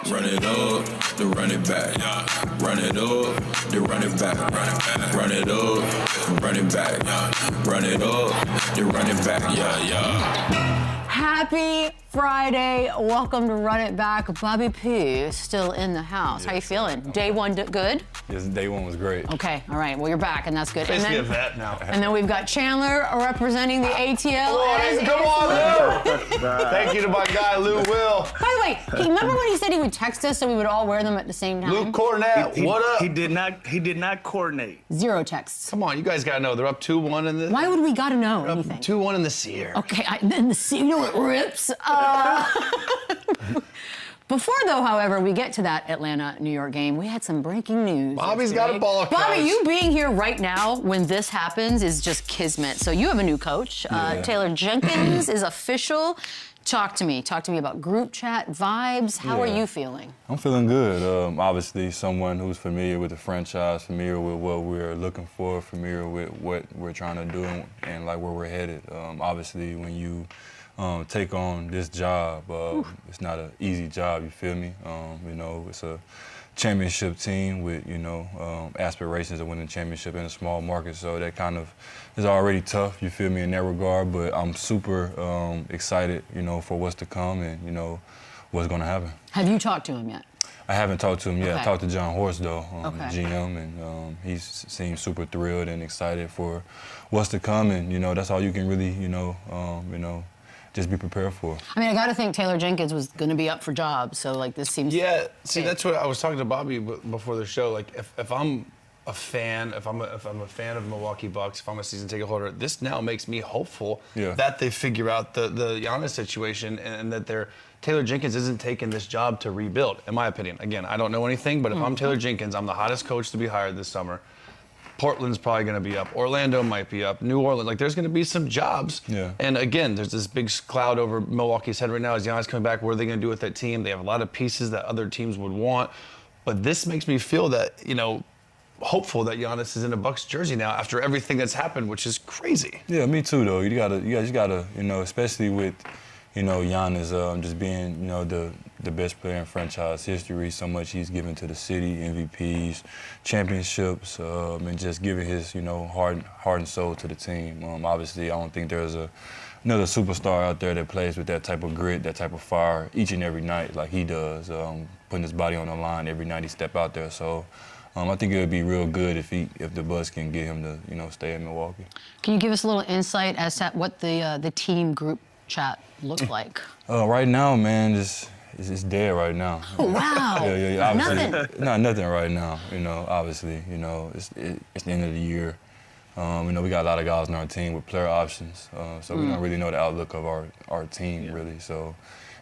Run it up, then run it back. Run it up, then run it back. Run it up, run it back. Run it up, then run it back. Happy Friday. Welcome to Run It Back. Bobby P is still in the house. How you feeling? Day one good? Yes, day one was great. Okay, all right. Well, you're back, and that's good. Basically a vet now. And then we've got Chandler representing the ATL. Come on, Lou! Thank you to my guy, Lou Will. By the way, remember when he said he would text us so we would all wear them at the same time? Lou Cornett, what up? He did not coordinate. 0 texts. Come on, you guys gotta know. They're up 2-1 in the... Why would we gotta know anything? 2-1 in the Seer. Okay, in the Seer, you know it rips. Before, though, however, we get to that Atlanta-New York game, we had some breaking news. Bobby's got a ball. Bobby, you being here right now when this happens is just kismet. So you have a new coach. Taylor Jenkins is official. Talk to me about group chat vibes. How are you feeling? I'm feeling good. Obviously, someone who's familiar with the franchise, familiar with what we're looking for, familiar with what we're trying to do and like where we're headed. Obviously, when you take on this job, it's not an easy job, you feel me? You know, it's a championship team with, you know, aspirations of winning a championship in a small market, so that kind of is already tough, you feel me, in that regard, but I'm super excited, you know, for what's to come and, you know, what's gonna happen. Have you talked to him yet? I haven't talked to him yet. Okay. I talked to John Horst, though, the GM, and he seems super thrilled and excited for what's to come, and, you know, that's all you can really, you know, just be prepared for. I mean, I got to think Taylor Jenkins was going to be up for jobs, so like this seems. Yeah, see, that's what I was talking to Bobby before the show. Like, if I'm a fan, if I'm a fan of Milwaukee Bucks, if I'm a season ticket holder, this now makes me hopeful that they figure out the Giannis situation and that Taylor Jenkins isn't taking this job to rebuild. In my opinion, again, I don't know anything, but if I'm Taylor Jenkins, I'm the hottest coach to be hired this summer. Portland's probably going to be up. Orlando might be up. New Orleans, like there's going to be some jobs. Yeah. And again, there's this big cloud over Milwaukee's head right now. As Giannis coming back, what are they going to do with that team? They have a lot of pieces that other teams would want. But this makes me feel that, you know, hopeful that Giannis is in a Bucks jersey now after everything that's happened, which is crazy. Yeah, me too, though. You guys gotta, you know, especially with, you know, Giannis just being, you know, the best player in franchise history, so much he's given to the city, MVPs, championships, and just giving his, you know, heart and soul to the team. Obviously, I don't think there's another superstar out there that plays with that type of grit, that type of fire each and every night like he does, putting his body on the line every night he step out there. So I think it would be real good if the Bucks can get him to, you know, stay in Milwaukee. Can you give us a little insight as to what the team group chat looked like? Right now, man, it's dead right now. Oh, wow. Yeah, obviously. Nothing? No, nothing right now, you know, obviously. You know, it's the end of the year. You know, we got a lot of guys on our team with player options, so we don't really know the outlook of our team, really. So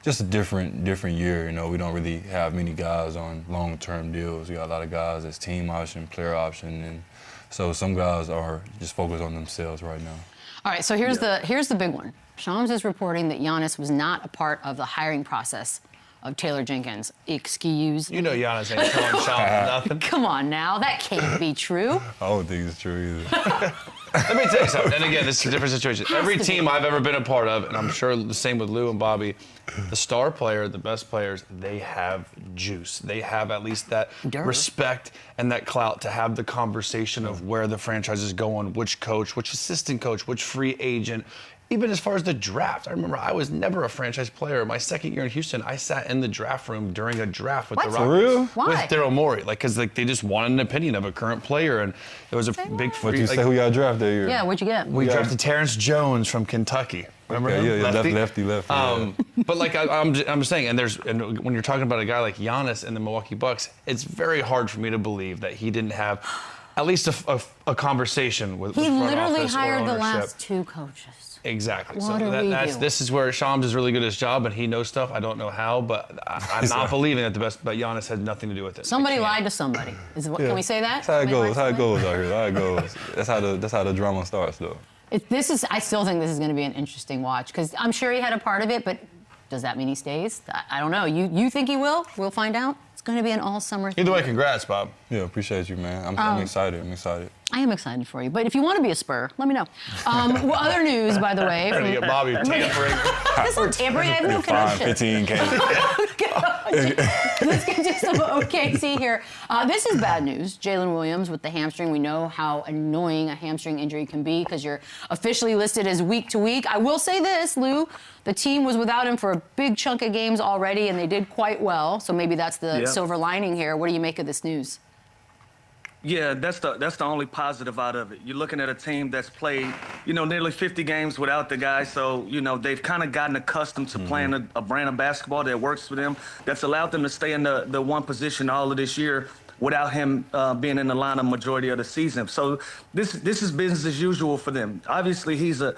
just a different year, you know. We don't really have many guys on long-term deals. We got a lot of guys that's team option, player option, and so some guys are just focused on themselves right now. All right, so here's the big one. Shams is reporting that Giannis was not a part of the hiring process of Taylor Jenkins. Excuse me. You know Giannis ain't telling Shams nothing. Come on now, that can't be true. I don't think it's true either. Let me tell you something, and again, this is a different situation. Every team I've ever been a part of, and I'm sure the same with Lou and Bobby, the star player, the best players, they have juice. They have at least that respect and that clout to have the conversation of where the franchise is going, which coach, which assistant coach, which free agent. Even as far as the draft, I remember I was never a franchise player. My second year in Houston, I sat in the draft room during a draft with the Rockets. For real? Why? With Daryl Morey, because they just wanted an opinion of a current player, and it was a big free. What'd you say? Who y'all drafted that year? Yeah, what'd you get? We drafted Terrence Jones from Kentucky. Remember him? Yeah, lefty. Yeah. But like I'm saying, and when you're talking about a guy like Giannis and the Milwaukee Bucks, it's very hard for me to believe that he didn't have at least a conversation with front office or ownership. He literally hired the last 2 coaches. Exactly. What do? This is where Shams is really good at his job, and he knows stuff. I don't know how, but I'm not believing that but Giannis had nothing to do with it. Somebody lied to somebody. Can we say that? That's how it goes. That's how it goes out here. That's how it goes. That's how the drama starts, though. I still think this is going to be an interesting watch because I'm sure he had a part of it, but does that mean he stays? I don't know. You think he will? We'll find out. It's going to be an all-summer thing. Either way, congrats, Bob. Yeah, appreciate you, man. I'm excited. I am excited for you. But if you want to be a Spur, let me know. Other news, by the way. Trying to get Bobby tampering. This is tampering. I have no connection. 15K. let's get to some OKC here. This is bad news. Jalen Williams with the hamstring. We know how annoying a hamstring injury can be because you're officially listed as week to week. I will say this, Lou, the team was without him for a big chunk of games already, and they did quite well. So maybe that's the silver lining here. What do you make of this news? Yeah, that's the only positive out of it. You're looking at a team that's played, nearly 50 games without the guy. So, they've kind of gotten accustomed to playing a brand of basketball that works for them, that's allowed them to stay in the one position all of this year without him being in the lineup majority of the season. So this is business as usual for them. Obviously, he's an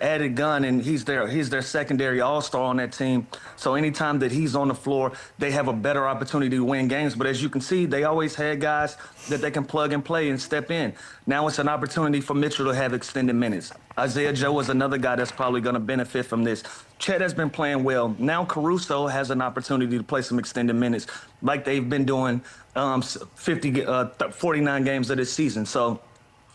added gun, and he's their secondary all-star on that team. So anytime that he's on the floor, they have a better opportunity to win games. But as you can see, they always had guys that they can plug and play and step in. Now it's an opportunity for Mitchell to have extended minutes. Isaiah Joe is another guy that's probably going to benefit from this. Chet has been playing well. Now Caruso has an opportunity to play some extended minutes like they've been doing 49 games of this season. So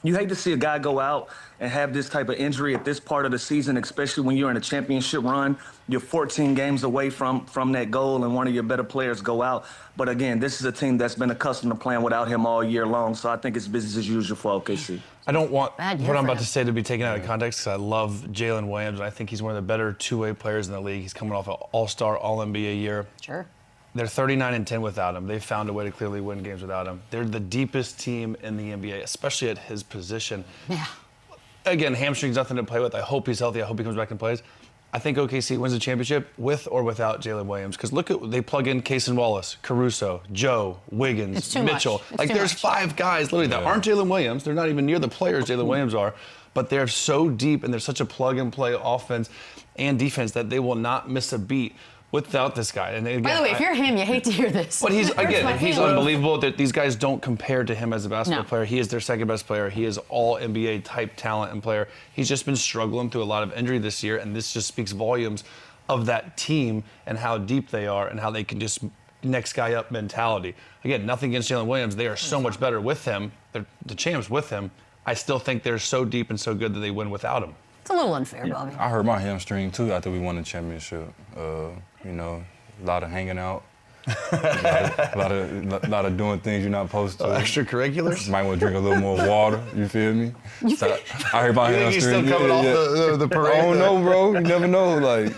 you hate to see a guy go out and have this type of injury at this part of the season, especially when you're in a championship run. You're 14 games away from that goal, and one of your better players go out. But again, this is a team that's been accustomed to playing without him all year long, so I think it's business as usual for OKC. I don't want what I'm about to say to be taken out of context because I love Jalen Williams, and I think he's one of the better two-way players in the league. He's coming off an all-star, all-NBA year. Sure. They're 39-10 without him. They've found a way to clearly win games without him. They're the deepest team in the NBA, especially at his position. Yeah. Again, hamstring's nothing to play with. I hope he's healthy. I hope he comes back and plays. I think OKC wins the championship with or without Jalen Williams. Because look at, they plug in Cason Wallace, Caruso, Joe, Wiggins, Mitchell. Like there's 5 guys literally that aren't Jalen Williams. They're not even near the players Jalen Williams are. But they're so deep and they're such a plug and play offense and defense that they will not miss a beat without this guy. And again, by the way, if you're him, you hate to hear this. But he's unbelievable. That these guys don't compare to him as a basketball player. He is their second best player. He is all NBA type talent and player. He's just been struggling through a lot of injury this year, and this just speaks volumes of that team and how deep they are and how they can just next guy up mentality. Again, nothing against Jalen Williams. They are so much better with him. They're the champs with him. I still think they're so deep and so good that they win without him. It's a little unfair, Bobby. I hurt my hamstring too after we won the championship. A lot of hanging out, a lot of doing things you're not supposed to. Extracurriculars? Might want to drink a little more water. You feel me? So I hurt my hamstring. He's still coming off the parade? I don't know, bro. You never know. Like,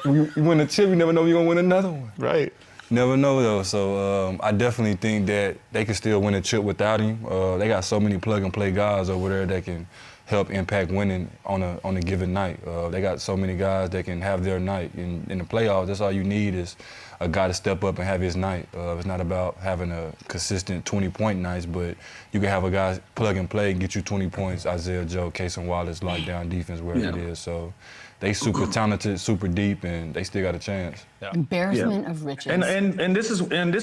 you win a chip, you never know you're gonna win another one. Right. Never know though. So I definitely think that they can still win a chip without him. They got so many plug and play guys over there that can help impact winning on a given night. They got so many guys that can have their night. In the playoffs, that's all you need is a guy to step up and have his night. It's not about having a consistent 20-point nights, but you can have a guy plug and play and get you 20 points. Isaiah Joe, Cason Wallace, lockdown defense, wherever it is. So they super talented, super deep, and they still got a chance. Yeah. Embarrassment of riches. And this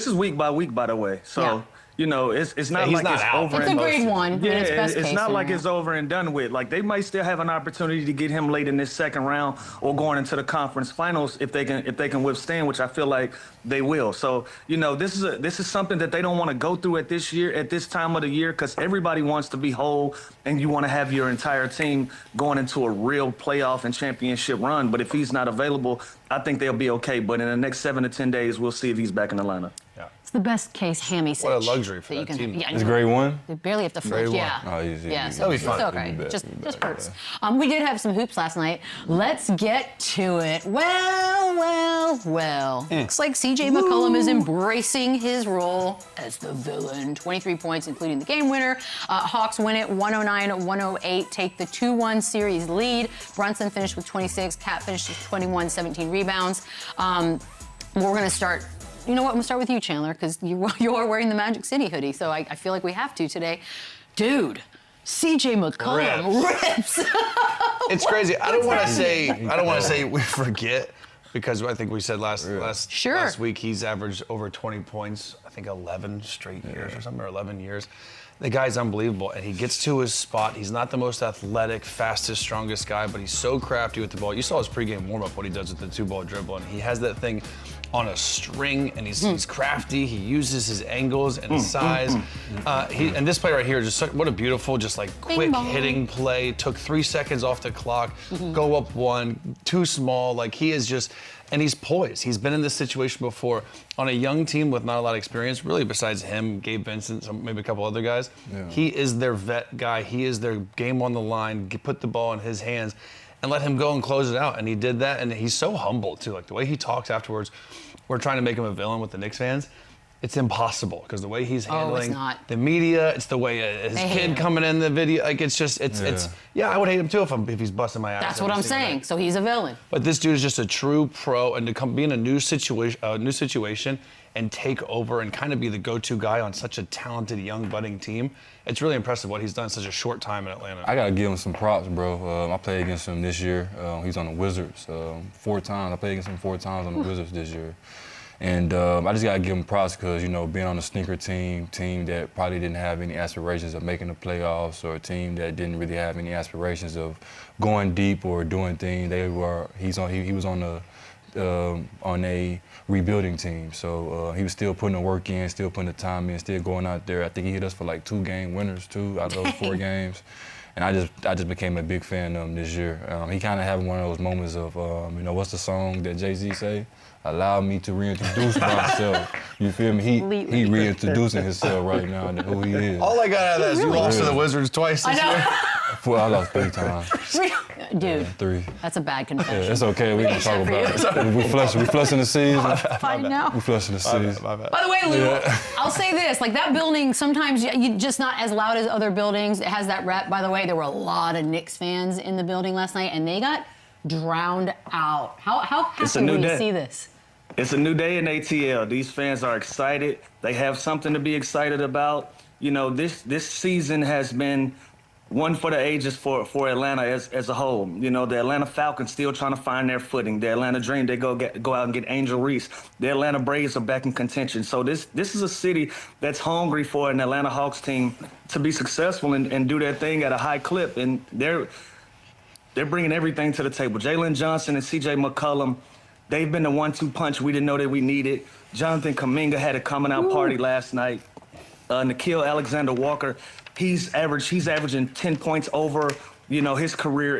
is week by week, by the way. So. It's not like it's over. It's a grade 1. Yeah, it's not like it's over and done with. Like, they might still have an opportunity to get him late in this second round or going into the conference finals if they can withstand, which I feel like they will. So, this is something that they don't want to go through at this time of the year, because everybody wants to be whole and you want to have your entire team going into a real playoff and championship run. But if he's not available, I think they'll be okay. But in the next 7 to 10 days, we'll see if he's back in the lineup. Yeah. It's the best case hammy cinch. What a luxury for that team. Yeah, it's grade 1? They barely have to flinch. Yeah. Oh, easy. Yeah, That'll be fun. It's okay. Just hurts. We did have some hoops last night. Let's get to it. Well. Looks like CJ McCollum is embracing his role as the villain. 23 points, including the game winner. Hawks win it 109-108, take the 2-1 series lead. Brunson finished with 26. Cat finished with 21, 17 rebounds. We're going to start. You know what? I'm going to start with you, Chandler, because you're wearing the Magic City hoodie, so I feel like we have to today. Dude, CJ McCollum rips. It's crazy. I don't want to say we forget, because I think we said last week he's averaged over 20 points, I think 11 straight years or something, or 11 years. The guy's unbelievable, and he gets to his spot. He's not the most athletic, fastest, strongest guy, but he's so crafty with the ball. You saw his pregame warm-up, what he does with the 2-ball dribble, and he has that thing on a string, and he's crafty. He uses his angles and his size. And this play right here, just what a beautiful, just like quick hitting play. Took 3 seconds off the clock, go up 1, too small. Like he is just, and he's poised. He's been in this situation before on a young team with not a lot of experience, really besides him, Gabe Vincent, maybe a couple other guys. Yeah. He is their vet guy. He is their game on the line, put the ball in his hands and let him go and close it out. And he did that, and he's so humble too. Like the way he talks afterwards, we're trying to make him a villain with the Knicks fans. It's impossible because the way he's handling the media, it's the way his kid coming in the video. Like it's just, yeah, I would hate him too if he's busting my ass. That's what I'm saying. So he's a villain. But this dude is just a true pro, and to be in a new situation and take over and kind of be the go-to guy on such a talented young budding team. It's really impressive what he's done in such a short time in Atlanta. I gotta give him some props, bro. I played against him this year. He's on the Wizards 4 times. I played against him 4 times on the Wizards this year. And I just gotta give him props because, you know, being on a sneaker team that probably didn't have any aspirations of making the playoffs, or a team that didn't really have any aspirations of going deep or doing things. He was on a rebuilding team. So he was still putting the work in, still putting the time in, still going out there. I think he hit us for like 2-game winners too out of those 4 games. And I just became a big fan of him this year. He kind of having one of those moments of, you know, what's the song that Jay-Z say? Allow me to reintroduce myself. You feel me? He reintroducing himself right now into who he is. All I got out of that is you lost to the Wizards twice this year. I lost 3 times. Dude, 3. That's a bad confession. Yeah, it's okay. We can talk about it. We flushing the season. I know. We flushing the season. By the way, Lou, I'll say this: like that building, sometimes you just not as loud as other buildings. It has that rep. By the way, there were a lot of Knicks fans in the building last night, and they got drowned out. How happy were you to see this? It's a new day in ATL. These fans are excited. They have something to be excited about. You know, this season has been one for the ages for Atlanta as a whole. You know, the Atlanta Falcons still trying to find their footing. The Atlanta Dream, they go out and get Angel Reese. The Atlanta Braves are back in contention. So this is a city that's hungry for an Atlanta Hawks team to be successful and do their thing at a high clip. And they're bringing everything to the table. Jalen Johnson and C.J. McCollum, they've been the 1-2 punch we didn't know that we needed. Jonathan Kuminga had a coming out party last night. Nickeil Alexander-Walker, he's averaging 10 points over, you know, his career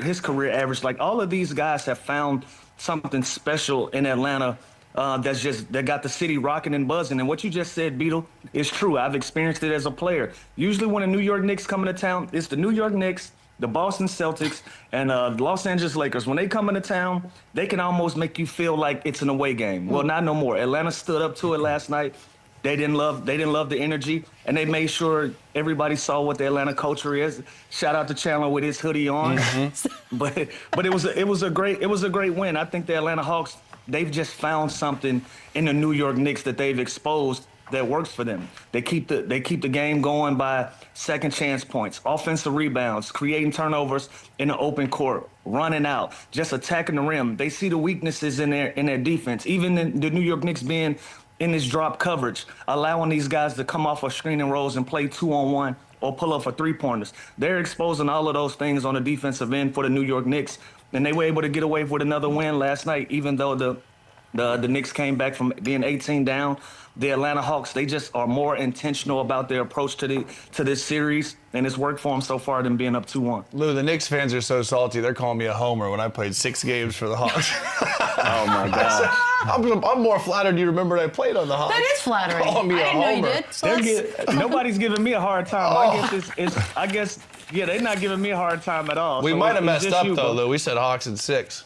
average. Like all of these guys have found something special in Atlanta that got the city rocking and buzzing. And what you just said, Beadle, is true. I've experienced it as a player. Usually when the New York Knicks come into town, it's the New York Knicks, the Boston Celtics, and the Los Angeles Lakers. When they come into town, they can almost make you feel like it's an away game. Well, not no more. Atlanta stood up to it last night. They didn't love the energy, and they made sure everybody saw what the Atlanta culture is. Shout out to Chandler with his hoodie on. But it was a great win. I think the Atlanta Hawks, they've just found something in the New York Knicks that they've exposed that works for them. They keep the game going by second chance points, offensive rebounds, creating turnovers in the open court, running out, just attacking the rim. They see the weaknesses in their defense. Even the New York Knicks being in this drop coverage, allowing these guys to come off of screening rolls and play 2-on-1 or pull up for 3-pointers. They're exposing all of those things on the defensive end for the New York Knicks, and they were able to get away with another win last night, even though the Knicks came back from being 18 down. The Atlanta Hawks, they just are more intentional about their approach to this series, and it's worked for them so far than being up 2-1. Lou, the Knicks fans are so salty, they're calling me a homer when I played 6 games for the Hawks. Oh, my gosh. I'm more flattered you remembered I played on the Hawks. That is flattering. Calling me I didn't homer. know you did. So nobody's giving me a hard time. I guess they're not giving me a hard time at all. We might have messed up, though, Lou. We said Hawks in 6.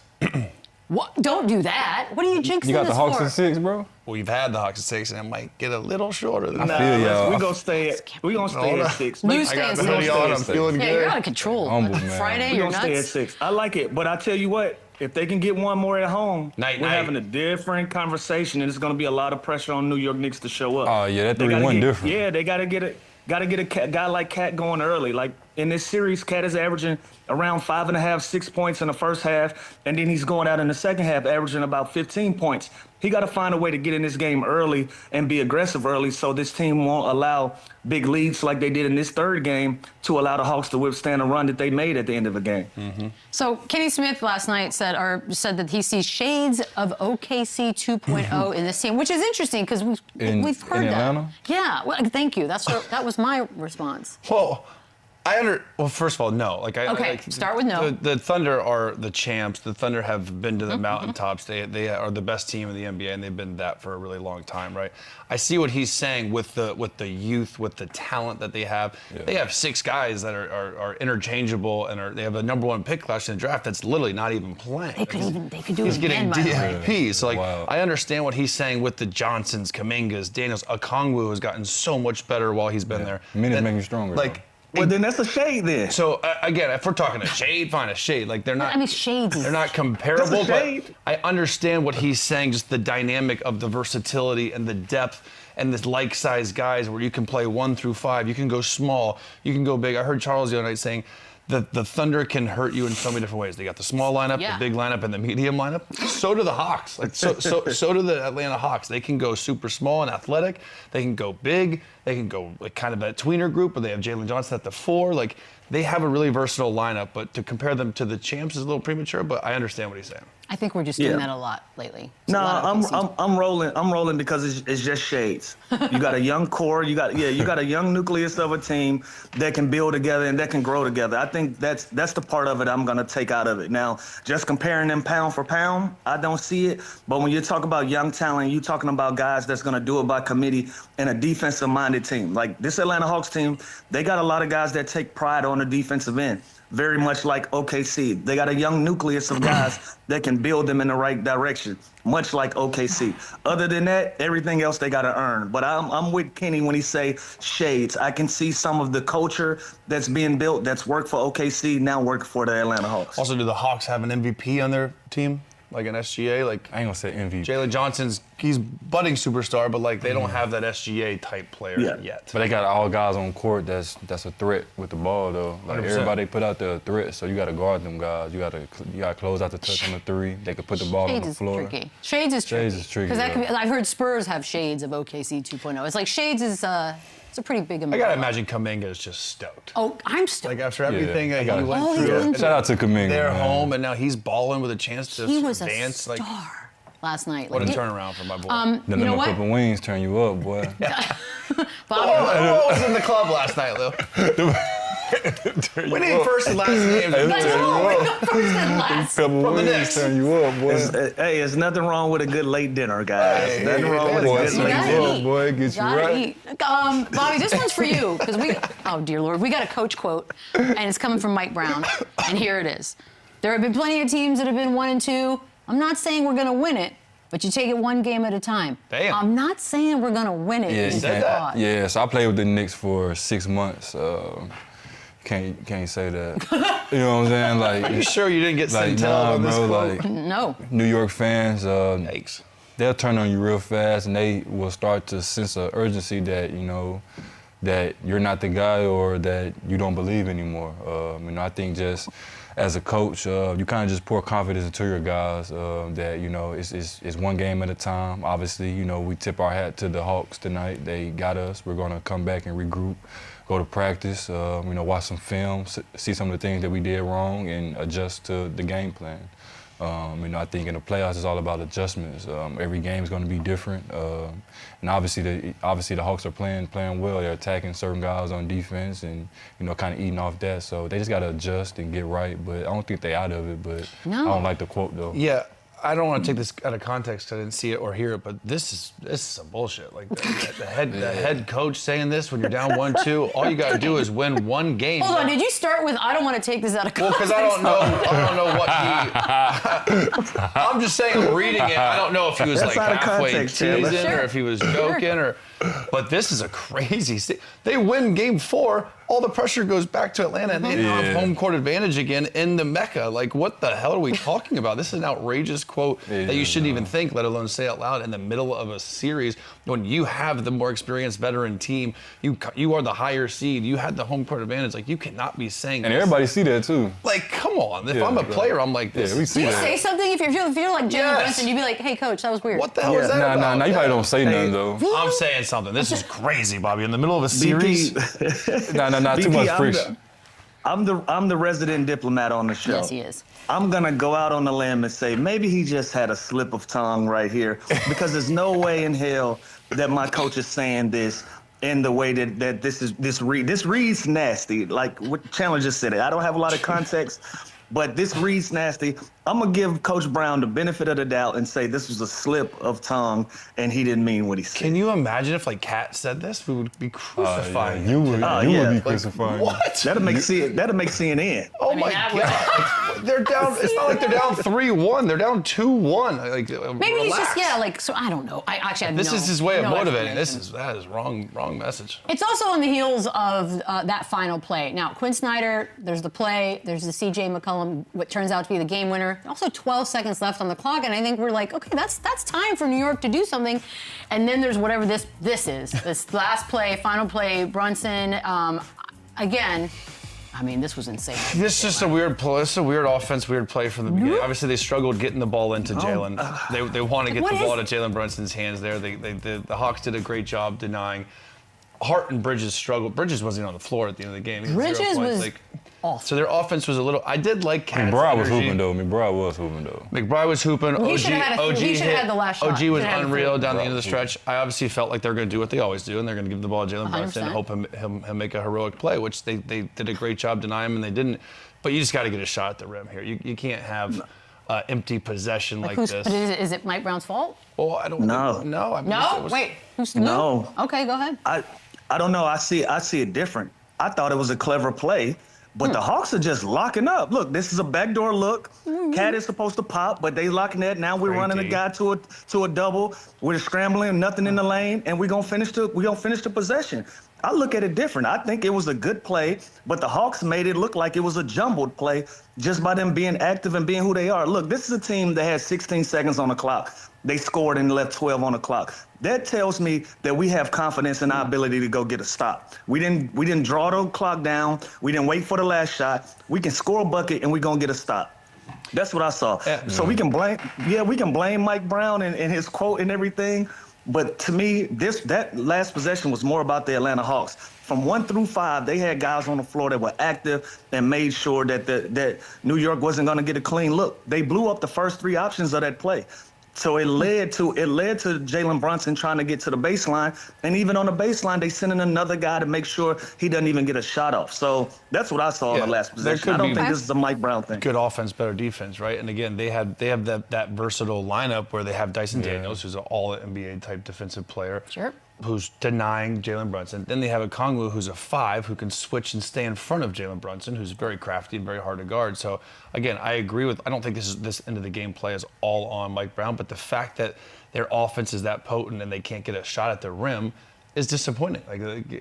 What? Don't do that. What are you jinxing? You got the Hawks for? in 6, bro? We've had the Hawks in 6, and it might get a little shorter than that. I feel y'all. We're going to stay at 6. Lou's I staying got the 6. hoodie on. I'm feeling Yeah, good. you're out of control. Humble, man. Friday, We're you're going to nuts. stay at 6. I like it, but I tell you what, if they can get one more at home, we're having a different conversation, and it's going to be a lot of pressure on New York Knicks to show up. Oh, yeah, that 3-1 different. Yeah, they got to get a guy like Cat going early. Like in this series, Cat is averaging around 5.5, 6 points in the first half, and then he's going out in the second half averaging about 15 points. He got to find a way to get in this game early and be aggressive early so this team won't allow big leads like they did in this third game to allow the Hawks to withstand a run that they made at the end of the game. Mm-hmm. So Kenny Smith last night said that he sees shades of OKC 2.0 in this team, which is interesting because we've heard in that. Atlanta? Yeah, well, thank you. That was my response. Well, well, first of all, no. Start with no. The Thunder are the champs. The Thunder have been to the mountaintops. They are the best team in the NBA, and they've been that for a really long time, right? I see what he's saying with the youth, with the talent that they have. Yeah. They have 6 guys that are interchangeable, and they have a #1 pick last in the draft that's literally not even playing. They could do he's it again, getting by the way. DIP. So I understand what he's saying with the Johnsons, Kumingas, Daniels. Okongwu has gotten so much better while he's been there. Minutes make you stronger. Well, then that's a shade then. So, again, if we're talking a shade, fine, a shade. They're not... I mean, shades. They're not comparable, That's a shade. but I understand what he's saying, just the dynamic of the versatility and the depth and this like-sized guys where you can play 1 through 5. You can go small. You can go big. I heard Charles the other night saying that the Thunder can hurt you in so many different ways. They got the small lineup, the big lineup, and the medium lineup. So do the Hawks. So do the Atlanta Hawks. They can go super small and athletic. They can go big. They can go kind of a tweener group, but they have Jalen Johnson at the 4. They have a really versatile lineup, but to compare them to the champs is a little premature, but I understand what he's saying. I think we're just doing that a lot lately. No, I'm rolling because it's just shades. You got a young core, you got a young nucleus of a team that can build together and that can grow together. I think that's the part of it I'm gonna take out of it. Now, just comparing them pound for pound, I don't see it. But when you talk about young talent, you're talking about guys that's gonna do it by committee and a defensive-minded team. Like this Atlanta Hawks team, they got a lot of guys that take pride on the defensive end. Very much like OKC. They got a young nucleus of guys that can build them in the right direction, much like OKC. Other than that, everything else they got to earn. But I'm with Kenny when he say shades. I can see some of the culture that's being built that's worked for OKC now working for the Atlanta Hawks. Also, do the Hawks have an MVP on their team? Like an SGA? I ain't gonna say MVP. Jalen Johnson's, he's budding superstar, but they don't have that SGA type player yet. But they got all guys on court that's a threat with the ball though. 100%. Everybody put out there a threat, so you gotta guard them guys. You gotta close out the touch on the 3. They could put the ball on the floor. Shades is tricky. Shades is tricky. Because I've heard Spurs have shades of OKC 2.0. It's like shades is it's a pretty big amount. I gotta imagine Kuminga is just stoked. Oh, I'm stoked. After everything he went through. Shout out to Kuminga. They're home, and now he's balling with a chance to advance. He was a star last night. What a turnaround for my boy. Then them couple wings turn you up, boy. Bobby, what was in the club last night, Lou? We need first and last names. Couple wings turn you up, boy. Hey, there's nothing wrong with a good late dinner, guys. Nothing wrong with a good late dinner. Boy, get you right. Bobby, this one's for you because oh dear Lord, we got a coach quote, and it's coming from Mike Brown, and here it is. There have been plenty of teams that have been 1 and 2. I'm not saying we're gonna win it, but you take it one game at a time. Damn. I'm not saying we're gonna win it. Yeah, you said that. Yeah, so I played with the Knicks for 6 months. Can't say that. You know what I'm saying? Are you sure you didn't get sent on this quote? No. New York fans, Yikes. they'll turn on you real fast, and they will start to sense an urgency that that you're not the guy or that you don't believe anymore. I think just as a coach, you kind of just pour confidence into your guys that it's one game at a time. Obviously, we tip our hat to the Hawks tonight. They got us. We're gonna come back and regroup. Go to practice, watch some film, see some of the things that we did wrong, and adjust to the game plan. I think in the playoffs it's all about adjustments. Every game is going to be different, and obviously the Hawks are playing well. They're attacking certain guys on defense, and kind of eating off that. So they just got to adjust and get right. But I don't think they're out of it. But I don't like the quote though. Yeah. I don't want to take this out of context. I didn't see it or hear it, but this is some bullshit. Like the head coach saying this when you're down 1-2. All you got to do is win one game. Hold on, did you start with I don't want to take this out of context? Well, because I don't know what he. I'm just saying, I'm reading it. I don't know if he was halfway teasing or if he was joking or. But this is a crazy. They win Game 4. All the pressure goes back to Atlanta, and they now have home court advantage again in the Mecca. What the hell are we talking about? This is an outrageous quote that you shouldn't even think, let alone say out loud in the middle of a series when you have the more experienced veteran team. You are the higher seed. You had the home court advantage. Like, you cannot be saying And this. everybody see that, too. Like, come on. If I'm a player, I'm like this. Yeah, we see Do you that. say something if you're like Jalen Brunson? You'd be like, "Hey, coach, that was weird." What the hell is that about? Nah, you probably don't say nothing, though. I'm saying something. This is crazy, Bobby. In the middle of a series? Nah, too much friction. I'm the resident diplomat on the show. Yes, he is. I'm gonna go out on a limb and say maybe he just had a slip of tongue right here, because there's no way in hell that my coach is saying this in the way that this reads nasty. Like what Chandler just said it. I don't have a lot of context, but this reads nasty. I'm gonna give Coach Brown the benefit of the doubt and say this was a slip of tongue and he didn't mean what he said. Can you imagine if like Kat said this? We would be crucifying. You would be Like, crucifying. what? That'll make CNN. Oh my God! They're down. It's not like they're down 3-1. They're down 2-1. Like Maybe he's relax. just so I don't know. I actually have This no, is his way of no motivating. explanation. That is wrong message. It's also on the heels of that final play. Now, Quinn Snyder, there's the play, there's the C.J. McCollum, what turns out to be the game winner. Also 12 seconds left on the clock, and I think we're like, okay, that's time for New York to do something. And then there's whatever this is. This last play, final play, Brunson. Again, I mean, this was insane. This is just a weird play. It's a weird offense, weird play from the beginning. Obviously, they struggled getting the ball into Jalen. They want to get the ball to Jalen Brunson's hands there. The Hawks did a great job denying. Hart and Bridges struggled. Bridges wasn't even on the floor at the end of the game. He had 0 Bridges points. was awful. So their offense was a little. I did like Cat's McBride was energy. hooping, though. McBride was hooping. He should've had the last shot. OG He was should've had the unreal free. down the end of the stretch. I obviously felt like they're going to do what they always do, and they're going to give the ball to Jalen Brunson and 100%. hope him make a heroic play, which they did a great job denying him, and they didn't. But you just got to get a shot at the rim here. You can't have empty possession like this. But is it Mike Brown's fault? Well, I don't No. know. I mean, No? Wait, who's No. Okay, go ahead. I don't know. I see it different. I thought it was a clever play, but the Hawks are just locking up. Look, this is a backdoor look. Cat is supposed to pop, but they locking that. Now we're running a guy to a double. We're scrambling, nothing in the lane, and we're gonna finish the possession. I look at it different. I think it was a good play, but the Hawks made it look like it was a jumbled play just by them being active and being who they are. Look, this is a team that had 16 seconds on the clock. They scored and left 12 on the clock. That tells me that we have confidence in our ability to go get a stop. We didn't draw the clock down. We didn't wait for the last shot. We can score a bucket and we're gonna get a stop. That's what I saw. So we can blame Mike Brown and his quote and everything. But to me, that last possession was more about the Atlanta Hawks. From 1 through 5, they had guys on the floor that were active and made sure that New York wasn't going to get a clean look. They blew up the first 3 options of that play. So it led to Jalen Brunson trying to get to the baseline, and even on the baseline, they sent in another guy to make sure he doesn't even get a shot off. So that's what I saw in the last possession. I don't think this is a Mike Brown thing. Good offense, better defense, right? And again, they have that versatile lineup where they have Dyson Daniels, who's an all-NBA type defensive player. Sure. Who's denying Jalen Brunson. Then they have a Kongwu who's a 5 who can switch and stay in front of Jalen Brunson, who's very crafty and very hard to guard. So again, I agree with. I don't think this end of the game play is all on Mike Brown, but the fact that their offense is that potent and they can't get a shot at the rim is disappointing.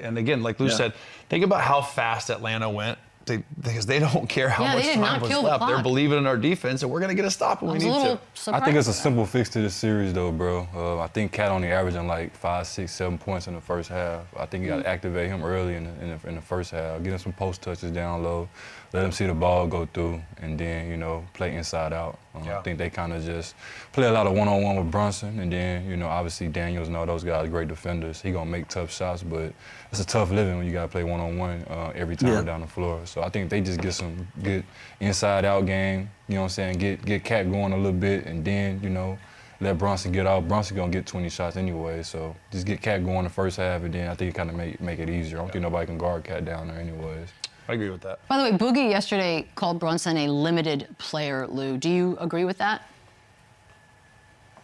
And again, like Lou said, think about how fast Atlanta went. Because they don't care how much time was left. They're believing in our defense, and we're going to get a stop when we need to. I think it's a simple fix to this series, though, bro. I think Cat only averaging like 5, 6, 7 points in the first half. I think you got to activate him early in the first half. Get him some post touches down low. Let him see the ball go through, and then, play inside out. I think they kind of just play a lot of one-on-one with Brunson, and then, obviously Daniels and all those guys are great defenders. He going to make tough shots, but it's a tough living when you got to play one-on-one every time down the floor. So I think they just get some good inside-out game, you know what I'm saying, get Cat going a little bit, and then, let Brunson get out. Brunson going to get 20 shots anyway, so just get Cat going the first half, and then I think it kind of make it easier. I don't think nobody can guard Cat down there anyways. I agree with that. By the way, Boogie yesterday called Brunson a limited player, Lou. Do you agree with that?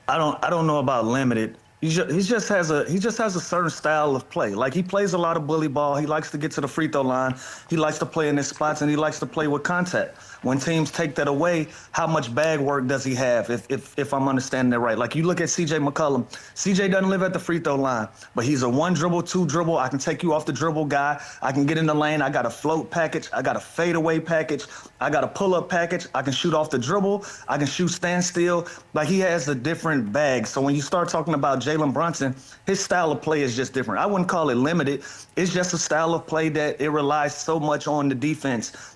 I don't know about limited. He just has a certain style of play. Like, he plays a lot of bully ball. He likes to get to the free throw line. He likes to play in his spots, and he likes to play with contact. When teams take that away, how much bag work does he have, if I'm understanding that right? Like, you look at C.J. McCollum. C.J. doesn't live at the free throw line, but he's a 1 dribble, 2 dribble. I can take you off the dribble guy. I can get in the lane. I got a float package. I got a fadeaway package. I got a pull-up package. I can shoot off the dribble. I can shoot standstill. Like, he has a different bag. So when you start talking about Jalen Brunson, his style of play is just different. I wouldn't call it limited. It's just a style of play that it relies so much on the defense,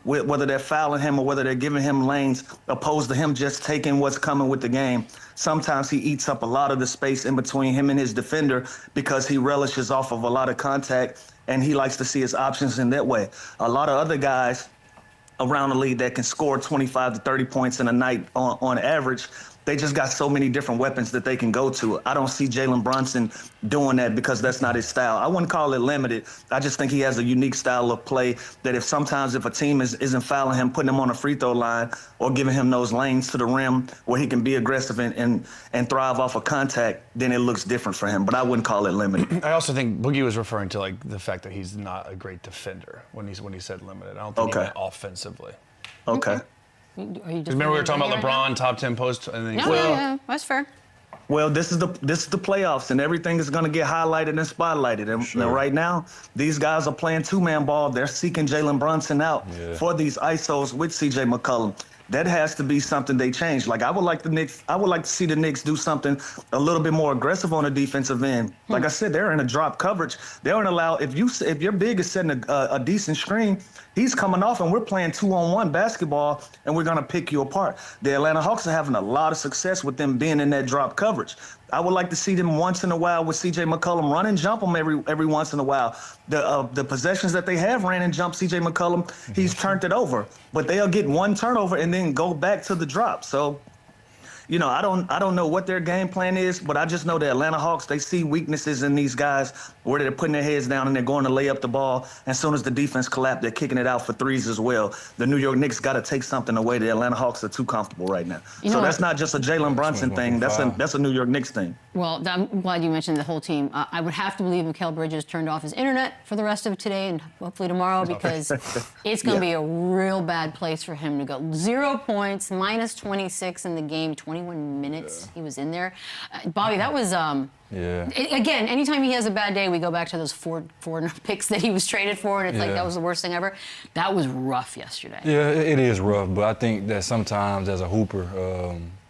whether they're fouling him or whether they're giving him lanes, opposed to him just taking what's coming with the game. Sometimes he eats up a lot of the space in between him and his defender because he relishes off of a lot of contact, and he likes to see his options in that way. A lot of other guys around the league that can score 25 to 30 points in a night on average, they just got so many different weapons that they can go to. I don't see Jalen Brunson doing that because that's not his style. I wouldn't call it limited. I just think he has a unique style of play that if a team isn't fouling him, putting him on a free throw line or giving him those lanes to the rim where he can be aggressive and thrive off of contact, then it looks different for him. But I wouldn't call it limited. I also think Boogie was referring to, like, the fact that he's not a great defender when he said limited. I don't think he meant offensively. Okay. Remember we were talking about LeBron, top 10 post, and then yeah, that's fair. Well, this is the playoffs, and everything is going to get highlighted and spotlighted. And right now, these guys are playing 2-man ball. They're seeking Jalen Brunson out for these ISOs with C.J. McCollum. That has to be something they change. Like, I would like to see the Knicks do something a little bit more aggressive on the defensive end. Like I said, they're in a drop coverage. They don't allow, if your big is setting a decent screen, he's coming off and we're playing 2-on-1 basketball and we're going to pick you apart. The Atlanta Hawks are having a lot of success with them being in that drop coverage. I would like to see them once in a while with C.J. McCollum run and jump them every once in a while. The possessions that they have ran and jump C.J. McCollum, he's turned it over. But they'll get one turnover and then go back to the drop. So, you know, I don't know what their game plan is, but I just know the Atlanta Hawks, they see weaknesses in these guys where they're putting their heads down and they're going to lay up the ball. As soon as the defense collapses, they're kicking it out for threes as well. The New York Knicks got to take something away. The Atlanta Hawks are too comfortable right now. So that's not just a Jalen Brunson thing. That's a New York Knicks thing. Well, I'm glad you mentioned the whole team. I would have to believe Mikal Bridges turned off his internet for the rest of today and hopefully tomorrow, because it's going to be a real bad place for him to go. 0 points, minus 26 in the game, 21 minutes he was in there. Bobby, that was... Again, anytime he has a bad day, we go back to those four picks that he was traded for, and it's like that was the worst thing ever. That was rough yesterday. Yeah, it is rough, but I think that sometimes as a hooper,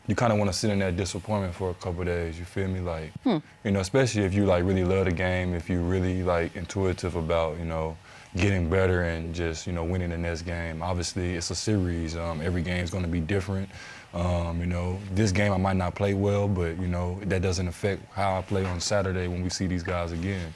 you kind of want to sit in that disappointment for a couple of days. You feel me? Like, you know, especially if you like really love the game, if you really like intuitive about, you know, getting better and just, you know, winning the next game. Obviously, it's a series. Every game is going to be different. You know, this game I might not play well, but, you know, that doesn't affect how I play on Saturday when we see these guys again.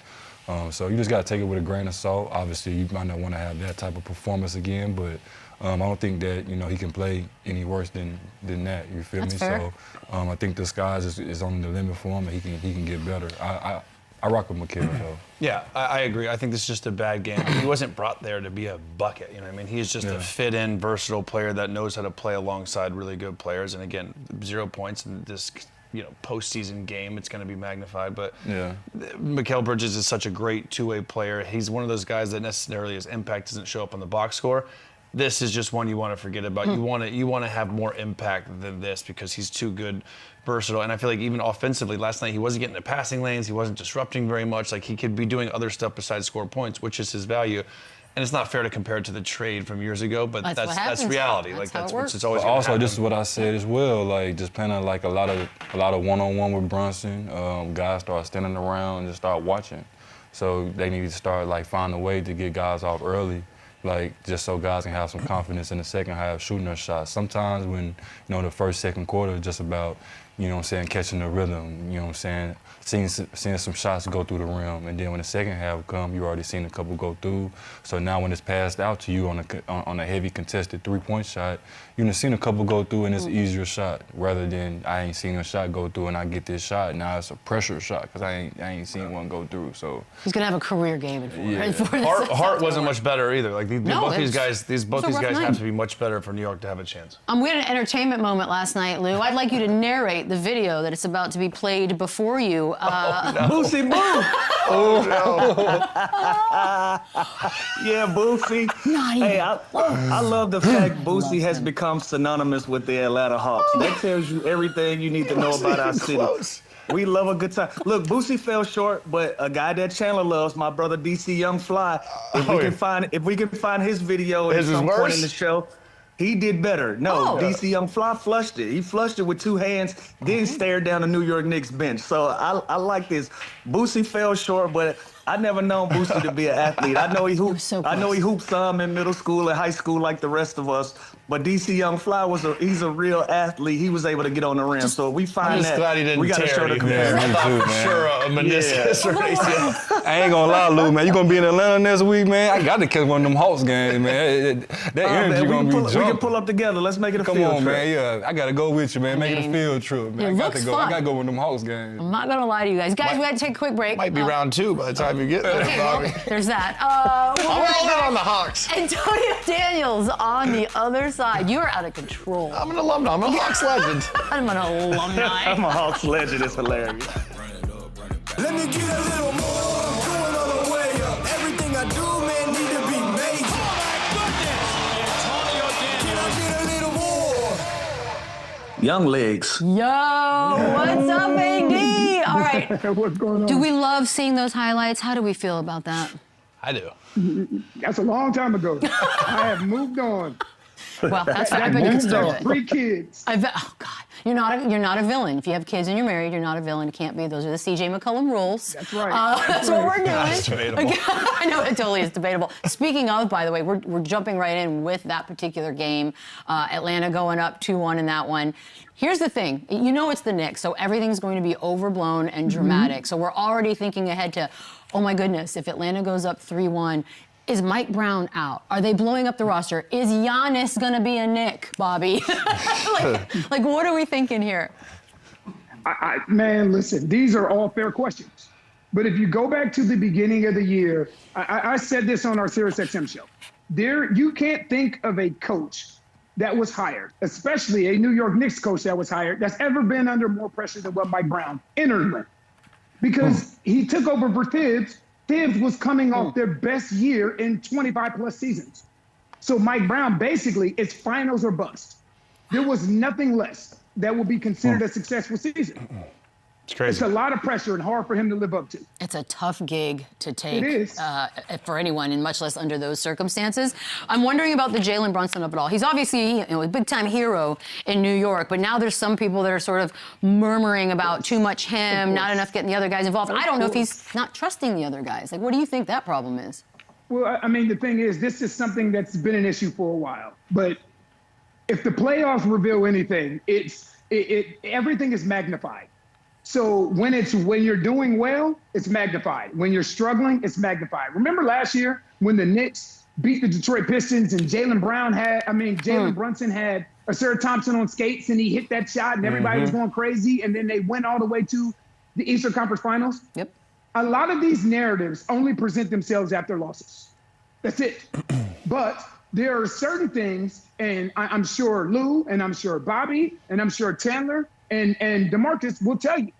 So you just got to take it with a grain of salt. Obviously, you might not want to have that type of performance again, but I don't think that, you know, he can play any worse than that. You feel That's me? Fair. So I think the skies is on the limit for him, and he can get better. I rock with Mikal, though. Yeah, I agree. I think this is just a bad game. He wasn't brought there to be a bucket. You know what I mean? He's just a fit-in, versatile player that knows how to play alongside really good players. And again, 0 points in this, you know, postseason game, it's going to be magnified. But Mikal Bridges is such a great two-way player. He's one of those guys that necessarily his impact doesn't show up on the box score. This is just one you want to forget about. You want to have more impact than this because he's too good, versatile. And I feel like even offensively, last night he wasn't getting the passing lanes. He wasn't disrupting very much. Like, he could be doing other stuff besides score points, which is his value. And it's not fair to compare it to the trade from years ago, but that's reality. That's what's it's always. But also, this is what I said as well. Like, just playing like a lot of one-on-one with Brunson. Guys start standing around and just start watching. So they need to start like find a way to get guys off early. Like, just so guys can have some confidence in the second half shooting their shots. Sometimes when, you know, the first, second quarter is just about, you know what I'm saying, catching the rhythm, you know what I'm saying, seeing some shots go through the rim. And then when the second half comes, you already seen a couple go through. So now when it's passed out to you on a heavy contested three-point shot, you done seen a couple go through and it's an easier shot, rather than I ain't seen a shot go through and I get this shot. Now it's a pressure shot because I ain't seen one go through. So he's gonna have a career game in Hart wasn't much better either. Like, both these guys have to be much better for New York to have a chance. We had an entertainment moment last night, Lou. I'd like you to narrate the video that it's about to be played before you. Boo. Boosie Boo. Oh, no. Yeah, Boosie. Hey, I love the fact Boosie has become synonymous with the Atlanta Hawks. That tells you everything you need to know about our city. We love a good time. Look, Boosie fell short, but a guy that Chandler loves, my brother DC Young Fly. If we can find his video at some point in the show, he did better. No, DC Young Fly flushed it. He flushed it with 2 hands, then stared down the New York Knicks bench. So I like this. Boosie fell short, but I never known Boosie to be an athlete. I know he hooped some in middle school and high school like the rest of us. But DC Young Fly he's a real athlete. He was able to get on the rim. So we find that glad he didn't we got to show the Man, comparison. me too, man. Sure, a meniscus or ACL. I ain't gonna lie, Lou, man. You gonna be in Atlanta next week, man? I got to catch one of them Hawks games, man. That energy gonna be jumping. We can pull up together. Let's make it a field trip. Come on, man. Yeah, I gotta go with you, man. Make it a field trip, man. It looks fun. I gotta go with them Hawks games. I'm not gonna lie to you guys. Guys, we got to take a quick break. Might be round 2 by the time you get there, Okay, Bobby. well, there's that. I'm all in on the Hawks. Antonio Daniels on the other side. You're out of control. I'm an alumni. I'm a Hawks legend. I'm an alumni. I'm a Hawks legend. It's hilarious. Let me get a little more. I'm going all the way up. Everything I do, man, need to be major. Oh my goodness! Antonio Daniels. Can I get a little more? Young legs. Yo, what's up, AD? All right. What's going on? Do we love seeing those highlights? How do we feel about that? I do. That's a long time ago. I have moved on. Well, that's fine. I bet you can still do it. 3 kids. Oh God, you're not a villain. If you have kids and you're married, you're not a villain. You can't be. Those are the C.J. McCollum rules. That's right. That's what we're doing. That's debatable. I know it totally is debatable. Speaking of, by the way, we're jumping right in with that particular game. Atlanta going up 2-1 in that one. Here's the thing. You know it's the Knicks, so everything's going to be overblown and dramatic. So we're already thinking ahead to, oh my goodness, if Atlanta goes up 3-1. Is Mike Brown out? Are they blowing up the roster? Is Giannis gonna be a Knick, Bobby? like, what are we thinking here? Man, listen, these are all fair questions. But if you go back to the beginning of the year, I said this on our SiriusXM show. You can't think of a coach that was hired, especially a New York Knicks coach that was hired, that's ever been under more pressure than what Mike Brown entered. Because he took over for Thibs. Thibs was coming off their best year in 25-plus seasons. So Mike Brown, basically, it's finals or bust. There was nothing less that would be considered a successful season. It's crazy. It's a lot of pressure and hard for him to live up to. It's a tough gig to take. It is. For anyone, and much less under those circumstances. I'm wondering about the Jalen Brunson of it all. He's obviously a big-time hero in New York, but now there's some people that are sort of murmuring about too much him, not enough getting the other guys involved. I don't know if he's not trusting the other guys. Like, what do you think that problem is? Well, I mean, the thing is, this is something that's been an issue for a while. But if the playoffs reveal anything, everything is magnified. So when you're doing well, it's magnified. When you're struggling, it's magnified. Remember last year when the Knicks beat the Detroit Pistons and Jalen Brunson had Asir Thompson on skates and he hit that shot and everybody was going crazy, and then they went all the way to the Eastern Conference Finals? Yep. A lot of these narratives only present themselves after losses. That's it. But there are certain things, and I'm sure Lou, and I'm sure Bobby, and I'm sure Chandler, and DeMarcus will tell you,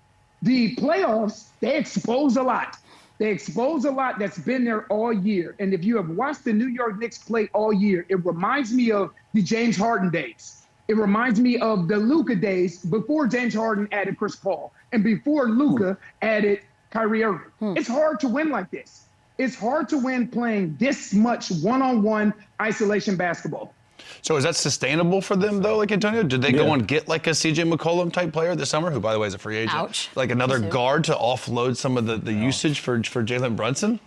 the playoffs, they expose a lot. They expose a lot that's been there all year. And if you have watched the New York Knicks play all year, it reminds me of the James Harden days. It reminds me of the Luka days before James Harden added Chris Paul and before Luka added Kyrie Irving. It's hard to win like this. It's hard to win playing this much one-on-one isolation basketball. So is that sustainable for them, though, like Antonio? Did they go and get like a C.J. McCollum type player this summer, who, by the way, is a free agent? Ouch. Like another guard to offload some of the usage for Jalen Brunson?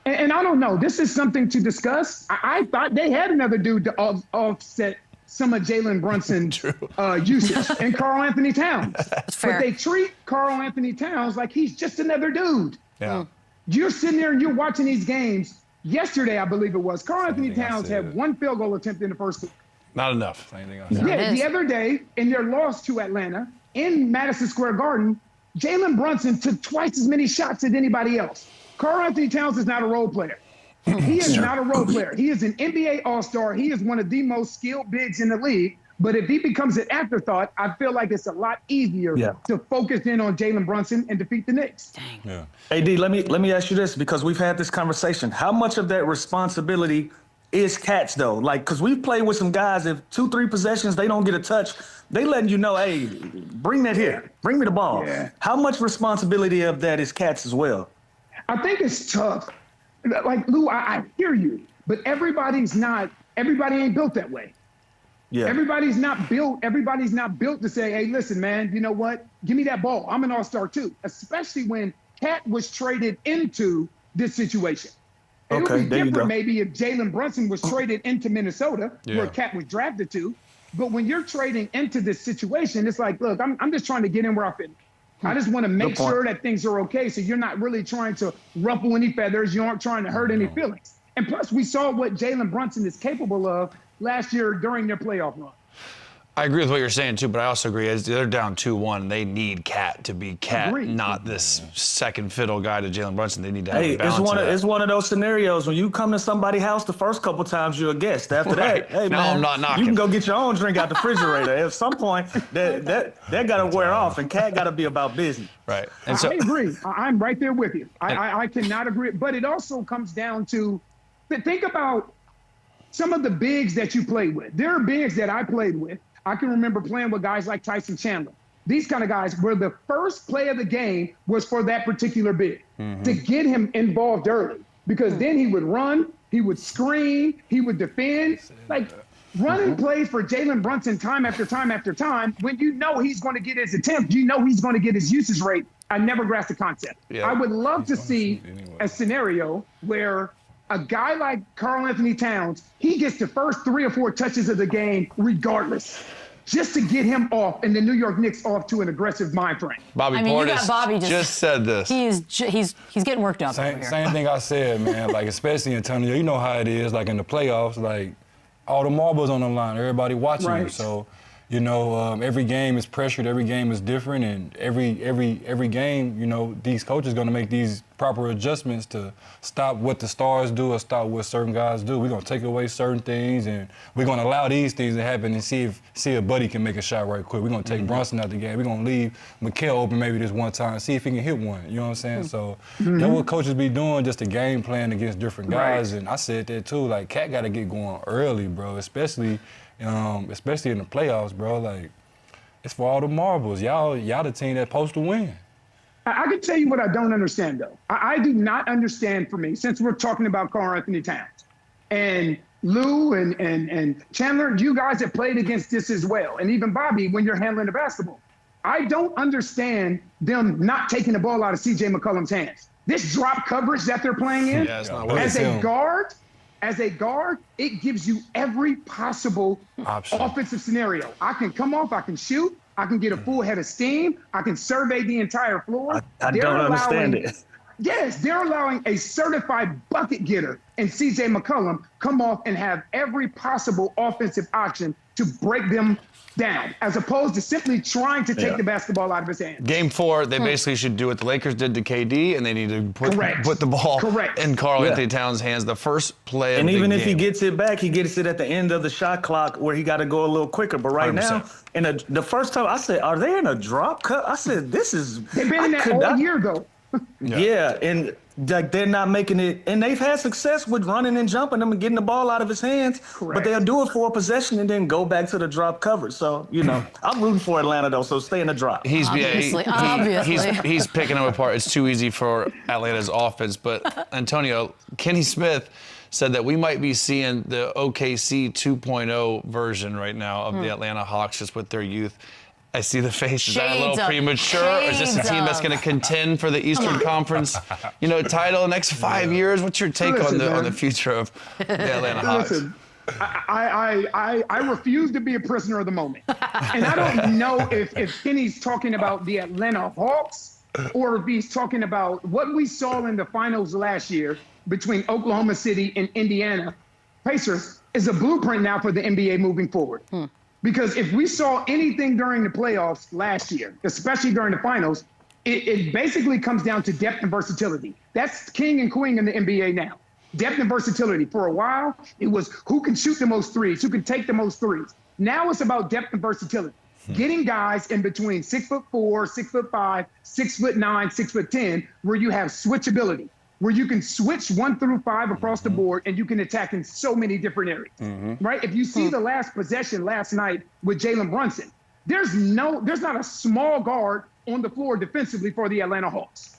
And I don't know. This is something to discuss. I thought they had another dude to offset some of Jalen Brunson's usage, and Karl Anthony Towns. But they treat Karl Anthony Towns like he's just another dude. Yeah. You're sitting there and you're watching these games. Yesterday, I believe it was, Karl Anthony Towns had 1 field goal attempt in the first quarter. Not enough. The other day, in their loss to Atlanta, in Madison Square Garden, Jalen Brunson took twice as many shots as anybody else. Karl Anthony Towns is not a role player. He is not a role player. He is an NBA All-Star. He is one of the most skilled bigs in the league. But if he becomes an afterthought, I feel like it's a lot easier to focus in on Jalen Brunson and defeat the Knicks. Dang. Yeah. AD, let me ask you this, because we've had this conversation. How much of that responsibility is Cat's, though? Like, because we've played with some guys, if 2-3 possessions, they don't get a touch, they letting you know, hey, bring that here. Bring me the ball. Yeah. How much responsibility of that is Cat's as well? I think it's tough. Like, Lou, I hear you, but everybody ain't built that way. Yeah. Everybody's not built to say, hey, listen, man, you know what? Give me that ball. I'm an all-star too, especially when Cat was traded into this situation. It would be different maybe if Jalen Brunson was traded into Minnesota, where Cat was drafted to. But when you're trading into this situation, it's like, look, I'm just trying to get in where I fit. I just want to make sure that things are okay. So you're not really trying to ruffle any feathers. You aren't trying to hurt any feelings. And plus, we saw what Jalen Brunson is capable of last year during their playoff run. I agree with what you're saying, too, but I also agree, as they're down 2-1, they need Cat to be Cat, not this second fiddle guy to Jalen Brunson. They need to have a balance. It's one of those scenarios when you come to somebody's house the first couple times you're a guest. After that, hey, now man, I'm not knocking. You can go get your own drink out the refrigerator. At some point, that got to wear off, and Cat got to be about business. Right. And so, I agree. I'm right there with you. I cannot agree. But it also comes down to, think about some of the bigs that you played with. There are bigs that I played with. I can remember playing with guys like Tyson Chandler. These kind of guys where the first play of the game was for that particular big, to get him involved early, because then he would run, he would screen, he would defend. Like, running plays for Jalen Brunson time after time after time, when you know he's going to get his attempt, you know he's going to get his usage rate. I never grasped the concept. Yeah. I would love to see a scenario where a guy like Karl Anthony Towns, he gets the first 3 or 4 touches of the game regardless, just to get him off and the New York Knicks off to an aggressive mind frame. Bobby Portis just said this. He's getting worked up over here. Same thing I said, man. Like, especially Antonio, you know how it is. Like, in the playoffs, like, all the marbles on the line, everybody watching you. So, you know, every game is pressured, every game is different, and every game, you know, these coaches going to make these proper adjustments to stop what the stars do or stop what certain guys do. We're going to take away certain things, and we're going to allow these things to happen and see if Buddy can make a shot right quick. We're going to take Brunson out the game. We're going to leave Mikal open maybe this one time, see if he can hit one. You know what I'm saying? So that's what coaches be doing, just a game plan against different guys. And I said that too. Like, Cat got to get going early, bro, especially in the playoffs, bro. Like, it's for all the marbles. Y'all the team that's supposed to win. I can tell you what I don't understand, though. I do not understand, for me, since we're talking about Karl Anthony Towns. And Lou and Chandler, you guys have played against this as well. And even Bobby, when you're handling the basketball. I don't understand them not taking the ball out of C.J. McCollum's hands. This drop coverage that they're playing in, as a guard, it gives you every possible offensive scenario. I can come off, I can shoot, I can get a full head of steam, I can survey the entire floor. I don't understand it. Yes, they're allowing a certified bucket getter and C.J. McCollum come off and have every possible offensive option to break them down, as opposed to simply trying to take the basketball out of his hands. Game 4, they basically should do what the Lakers did to KD, and they need to put the ball in Karl Anthony Towns' hands. The first play and even if he gets it back, he gets it at the end of the shot clock where he got to go a little quicker. But right 100%. Now, the first time I said, are they in a drop cut? I said, this is... They've been in that all year, though. And like, they're not making it, and they've had success with running and jumping him and getting the ball out of his hands. But they'll do it for a possession and then go back to the drop coverage. So, you know, I'm rooting for Atlanta, though, so stay in the drop. He's picking them apart. It's too easy for Atlanta's offense. But Antonio, Kenny Smith said that we might be seeing the OKC 2.0 version right now of the Atlanta Hawks, just with their youth. I see the face. Is that a little premature? Or is this a team that's going to contend for the Eastern Conference, title the next 5 years? What's your take on the future of the Atlanta Hawks? Listen, I refuse to be a prisoner of the moment. And I don't know if Kenny's talking about the Atlanta Hawks or if he's talking about what we saw in the finals last year between Oklahoma City and Indiana Pacers is a blueprint now for the NBA moving forward. Because if we saw anything during the playoffs last year, especially during the finals, it basically comes down to depth and versatility. That's king and queen in the NBA now. Depth and versatility. For a while, it was who can shoot the most threes, who can take the most threes. Now it's about depth and versatility. Getting guys in between 6'4", 6'5", 6'9", 6'10", where you have switchability, where you can switch 1 through 5 across the board and you can attack in so many different areas, right? If you see the last possession last night with Jalen Brunson, there's not a small guard on the floor defensively for the Atlanta Hawks.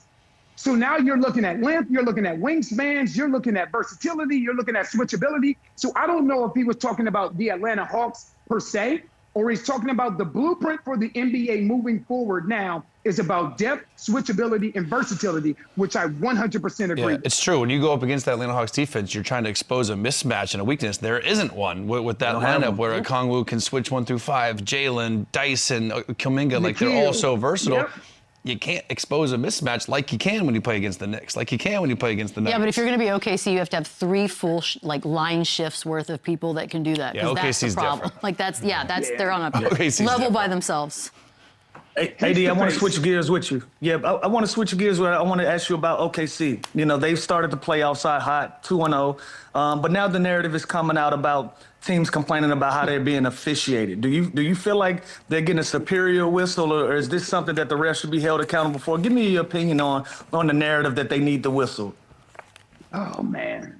So now you're looking at length, you're looking at wingspans, you're looking at versatility, you're looking at switchability. So I don't know if he was talking about the Atlanta Hawks per se, or he's talking about the blueprint for the NBA moving forward now is about depth, switchability, and versatility, which I 100% agree with. It's true. When you go up against that Atlanta Hawks defense, you're trying to expose a mismatch and a weakness. There isn't one with that lineup where Okongwu can switch 1 through 5, Jalen, Dyson, Kuminga, like they're all so versatile. Yep. You can't expose a mismatch like you can when you play against the Knicks, like you can when you play against the Nuggets. Yeah, but if you're going to be OKC, you have to have 3 full line shifts worth of people that can do that. Yeah, that's the OKC's problem. different. Like they're on a OKC's level different. by themselves. Hey, AD, I want to switch gears with you. Yeah, I want to switch gears. I want to ask you about OKC. You know, they've started the playoffs hot, 2-0. But now the narrative is coming out about teams complaining about how they're being officiated. Do you feel like they're getting a superior whistle, or is this something that the refs should be held accountable for? Give me your opinion on the narrative that they need the whistle. Oh, man.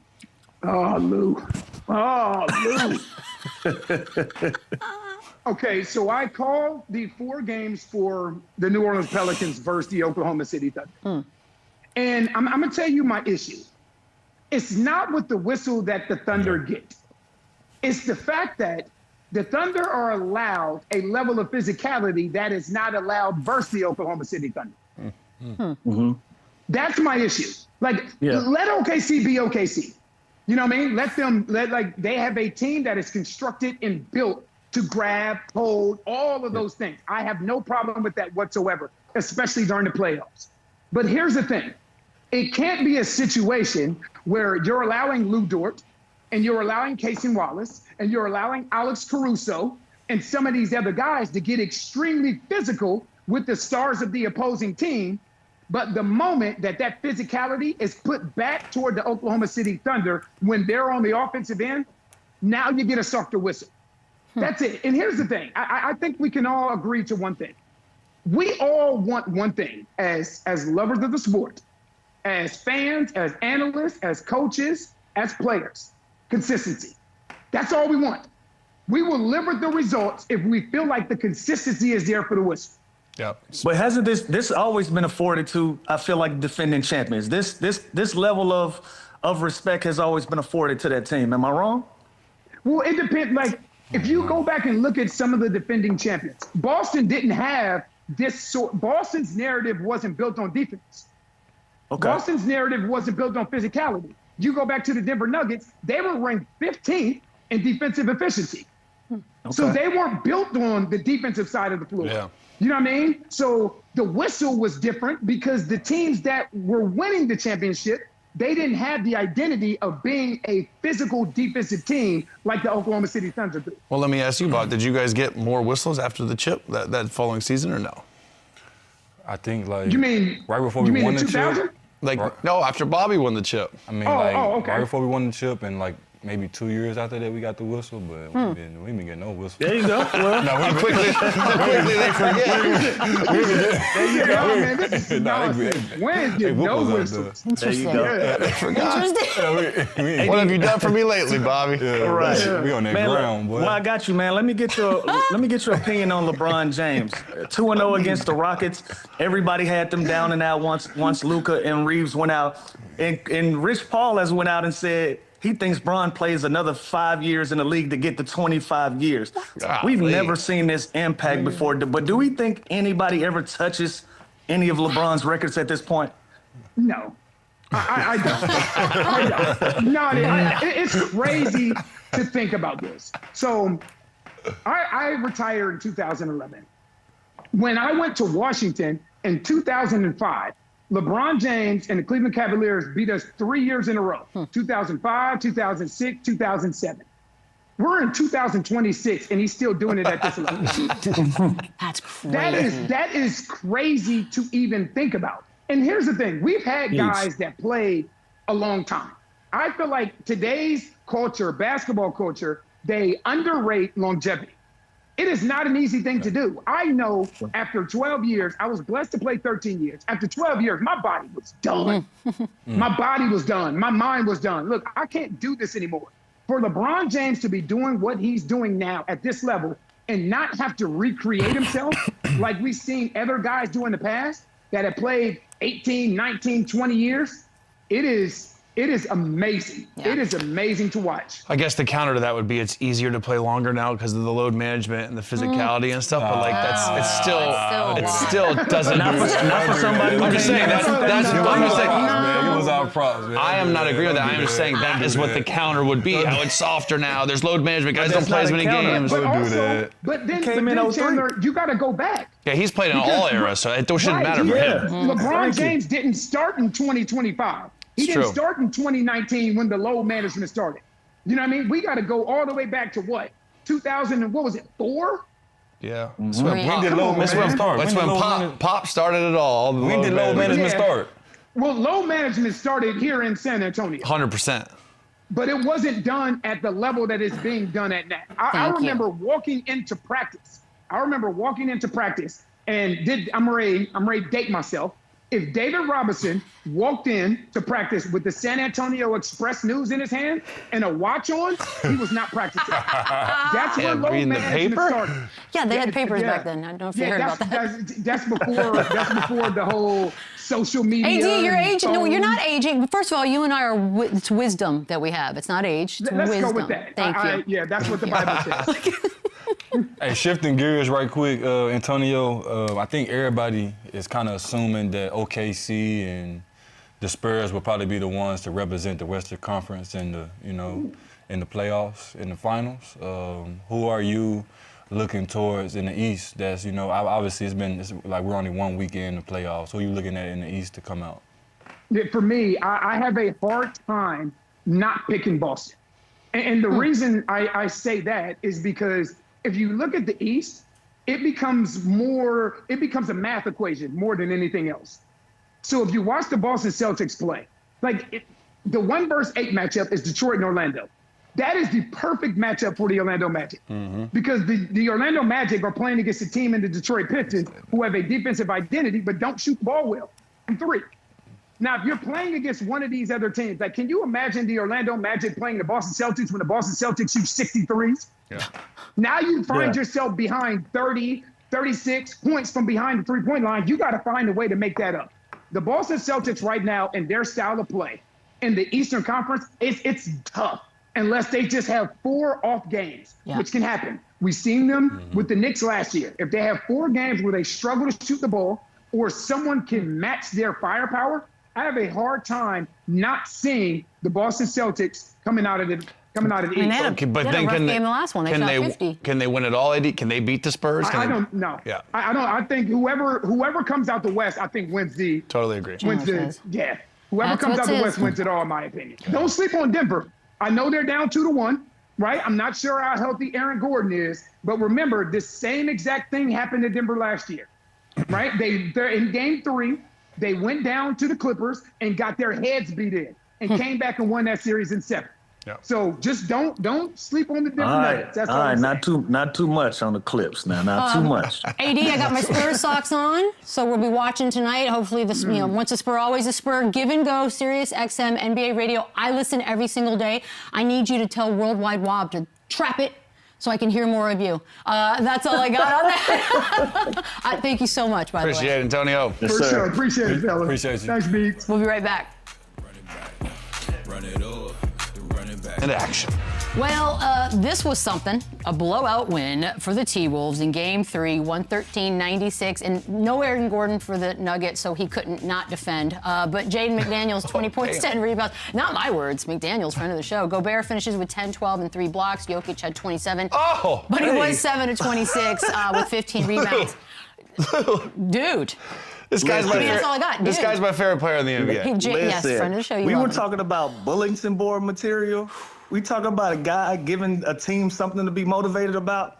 Oh, Lou. Oh, Lou. Okay, so I called the 4 games for the New Orleans Pelicans versus the Oklahoma City Thunder. And I'm going to tell you my issue. It's not with the whistle that the Thunder get. It's the fact that the Thunder are allowed a level of physicality that is not allowed versus the Oklahoma City Thunder. That's my issue. Like, let OKC be OKC. You know what I mean? They have a team that is constructed and built to grab, hold, all of those things. I have no problem with that whatsoever, especially during the playoffs. But here's the thing. It can't be a situation where you're allowing Lou Dort and you're allowing Casey Wallace and you're allowing Alex Caruso and some of these other guys to get extremely physical with the stars of the opposing team. But the moment that physicality is put back toward the Oklahoma City Thunder when they're on the offensive end, now you get a softer whistle. That's it. And here's the thing. I think we can all agree to one thing. We all want one thing as lovers of the sport, as fans, as analysts, as coaches, as players. Consistency. That's all we want. We will live with the results if we feel like the consistency is there for the whistle. Yep. But hasn't this always been afforded to, I feel like, defending champions? This level of respect has always been afforded to that team. Am I wrong? Well, it depends. Like, if you go back and look at some of the defending champions, Boston didn't have this sort. Boston's narrative wasn't built on defense. Okay. Boston's narrative wasn't built on physicality. You go back to the Denver Nuggets, they were ranked 15th in defensive efficiency. Okay. So they weren't built on the defensive side of the floor. Yeah. You know what I mean? So the whistle was different because the teams that were winning the championship, they didn't have the identity of being a physical defensive team like the Oklahoma City Thunder do. Well, let me ask you about, did you guys get more whistles after the chip that following season or no? I think right before we won the chip. No, after Bobby won the chip. I mean, okay. right before we won the chip and maybe 2 years after that we got the whistle, but we didn't getting no whistle. There you go. Well, no, quickly they forget. There you go, man. This is nonsense. When get no whistles? There you go. They forgot. What have you done for me lately, Bobby? Yeah, right. We on that Man, ground, boy. Well, I got you, man. Let me get your opinion on LeBron James. 2-0 against the Rockets. Everybody had them down and out once Luka and Reeves went out. And Rich Paul has went out and said he thinks Bron plays another 5 years in the league to get to 25 years. We've never seen this impact before. But do we think anybody ever touches any of LeBron's records at this point? No. I don't. No, it's crazy to think about this. So I retired in 2011. When I went to Washington in 2005, LeBron James and the Cleveland Cavaliers beat us 3 years in a row, 2005, 2006, 2007. We're in 2026, and he's still doing it at this level. That's crazy. That is crazy to even think about. And here's the thing. We've had guys that played a long time. I feel like today's culture, basketball culture, they underrate longevity. It is not an easy thing to do. I know after 12 years, I was blessed to play 13 years. After 12 years, my body was done. My body was done. My mind was done. Look, I can't do this anymore. For LeBron James to be doing what he's doing now at this level and not have to recreate himself like we've seen other guys do in the past that have played 18, 19, 20 years, it is amazing. Yeah. It is amazing to watch. I guess the counter to that would be it's easier to play longer now because of the load management and the physicality and stuff. But like it still doesn't. Not for somebody. I'm just saying that's. I'm just saying. It was our props, man. I am not agreeing with that. I am just saying that is what the counter would be. How it's softer now. There's load management. Guys don't play as many games. But then Chandler, you got to go back. Yeah, he's played in all eras, so it shouldn't matter for him. LeBron James didn't start in 2025. He didn't start in 2019 when the load management started. You know what I mean? We got to go all the way back to what? 2000 and what was it, 4? Yeah. When did load management start? That's when Pop started it all. When did load management start? Well, load management started here in San Antonio. 100%. But it wasn't done at the level that it's being done at now. I remember walking into practice. And I'm ready to date myself. If David Robinson walked in to practice with the San Antonio Express News in his hand and a watch on, he was not practicing. That's when load management started. Yeah, they had papers back then. I don't know if you heard about that. That's before the whole social media. AD, you're aging. No, you're not aging. First of all, you and I are. It's wisdom that we have. It's not age. It's Let's wisdom. go with that. Thank you. Yeah, that's what the Bible says. Hey, shifting gears right quick, Antonio, I think everybody is kind of assuming that OKC and the Spurs will probably be the ones to represent the Western Conference in the, in the playoffs, in the finals. Who are you looking towards in the East? That's, obviously it's like we're only 1 week in the playoffs. Who are you looking at in the East to come out? For me, I have a hard time not picking Boston. And the reason I say that is because if you look at the East, it becomes a math equation more than anything else. So if you watch the Boston Celtics play, the 1 versus 8 matchup is Detroit and Orlando. That is the perfect matchup for the Orlando Magic because the Orlando Magic are playing against a team in the Detroit Pistons who have a defensive identity but don't shoot the ball well from 3. Now, if you're playing against one of these other teams, can you imagine the Orlando Magic playing the Boston Celtics when the Boston Celtics shoot 63s? Yeah. Now you find yourself behind 30, 36 points from behind the three-point line. You got to find a way to make that up. The Boston Celtics right now in their style of play in the Eastern Conference, it's tough unless they just have 4 off games, which can happen. We've seen them with the Knicks last year. If they have 4 games where they struggle to shoot the ball or someone can match their firepower, I have a hard time not seeing the Boston Celtics coming out of the East. But then can they? The last one. They shot 50. Can they win it all, AD? Can they beat the Spurs? I don't know. Yeah. I don't. I think whoever comes out the West, I think wins the. Totally agree. Whoever comes out the West wins it all, in my opinion. Don't sleep on Denver. I know they're down 2-1, right? I'm not sure how healthy Aaron Gordon is, but remember, this same exact thing happened to Denver last year, right? They're in Game 3. They went down to the Clippers and got their heads beat in and came back and won that series in 7. Yeah. So just don't sleep on the Denver Nuggets. That's all right. Not too much on the Clips now. Not too much. AD, I got my Spurs socks on, so we'll be watching tonight. Hopefully, once a Spur, always a Spur. Give and Go, Sirius XM, NBA Radio. I listen every single day. I need you to tell Worldwide Wob to trap it so I can hear more of you. That's all I got on that. Thank you so much, by the way. Appreciate it, Antonio. For sure. Appreciate it, fella. Appreciate you. Thanks, Beats. We'll be right back. And action. Well, this was something. A blowout win for the T-Wolves in Game 3, 113-96. And no Aaron Gordon for the Nuggets, so he couldn't not defend. But Jaden McDaniels, 20 points, 10 rebounds. Not my words. McDaniels, friend of the show. Gobert finishes with 10, 12, and 3 blocks. Jokic had 27. But he was 7 of 26 with 15 rebounds. Dude. This guy's that's all I got. This guy's my favorite player in the NBA. Yes, friend of the show. We were talking about bulletin board material. We talking about a guy giving a team something to be motivated about.